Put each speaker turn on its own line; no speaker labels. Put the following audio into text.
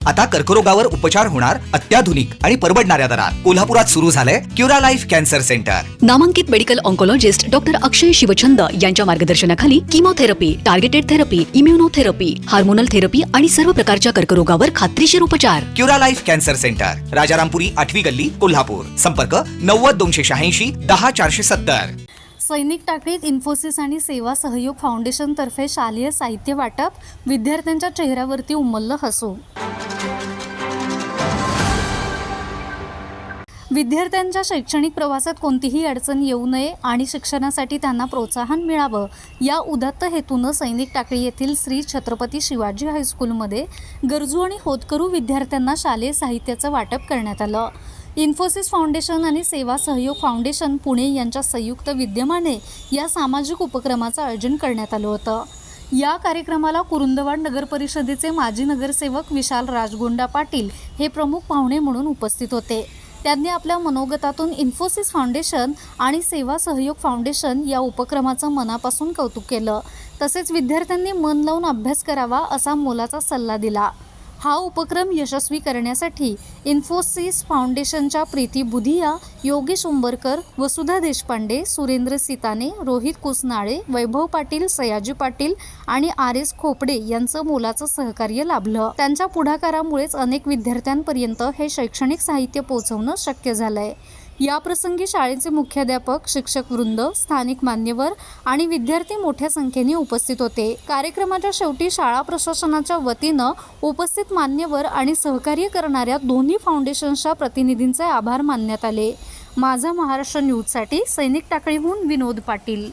आता कर्करोगावर उपचार होणार अत्याधुनिक आणि परवडणाऱ्या दरात। कोल्हापुरात सुरू झालंय क्युरा लाईफ कॅन्सर सेंटर।
नामांकित medical oncologist doctor Akshay Shivchand यांच्या मार्गदर्शनाखाली chemotherapy, targeted therapy, immunotherapy, hormonal therapy आणि सर्व प्रकारच्या कर्करोगावर खात्रीशीर उपचार।
Cura life cancer centre, Rajarampuri 8वी गल्ली, कोल्हापूर। संपर्क 90 286 10 470।
सैनिक टाकळीत इन्फोसिस आणि सेवा सहयोग फाउंडेशन तर्फे शालेय साहित्य वाटप, विद्यार्थ्यांच्या चेहऱ्यावरती उमललं हसू। विद्यार्थ्यांच्या शैक्षणिक प्रवासात कोणतीही अडचण येऊ नये आणि शिक्षणासाठी त्यांना प्रोत्साहन मिळावं या उदात्त हेतूनं सैनिक टाकळी येथील श्री छत्रपती शिवाजी हायस्कूलमध्ये गरजू आणि होतकरू विद्यार्थ्यांना शालेय साहित्याचं वाटप करण्यात आलं। इन्फोसिस फाउंडेशन आणि सेवा सहयोग फाउंडेशन पुणे यांच्या संयुक्त विद्यमाने या सामाजिक उपक्रमाचं आयोजन करण्यात आलं होतं। या कार्यक्रमाला कुरुंदवाड नगर परिषदेचे माजी नगरसेवक विशाल राजगोंडा पाटील हे प्रमुख पाहुणे म्हणून उपस्थित होते। त्यांनी आपल्या मनोगतातून इन्फोसिस फाउंडेशन आणि सेवा सहयोग फाउंडेशन या उपक्रमाचं मनापासून कौतुक केलं। तसेच विद्यार्थ्यांनी मन लावून अभ्यास करावा असा मोलाचा सल्ला दिला। हा उपक्रम यशस्वी करण्यासाठी इन्फोसिस फाउंडेशनच्या प्रीती बुधिया, योगेश उंबरकर, वसुधा देशपांडे, सुरेंद्र सीताने, रोहित कुसनाळे, वैभव पाटील, सयाजी पाटील आणि RS खोपडे यांचं मोलाचं सहकार्य लाभलं। त्यांच्या पुढाकारामुळेच अनेक विद्यार्थ्यांपर्यंत हे शैक्षणिक साहित्य पोहोचवणं शक्य झालंय। या प्रसंगी शाळेचे मुख्याध्यापक, शिक्षक वृंद, स्थानिक मान्यवर आणि विद्यार्थी मोठ्या संख्येने उपस्थित होते। कार्यक्रमाच्या शेवटी शाळा प्रशासनाच्या वतीनं उपस्थित मान्यवर आणि सहकार्य करणाऱ्या दोन्ही फाउंडेशन्सच्या प्रतिनिधींचे आभार मानण्यात आले। माझा महाराष्ट्र न्यूजसाठी सैनिक टाकळीहून विनोद पाटील।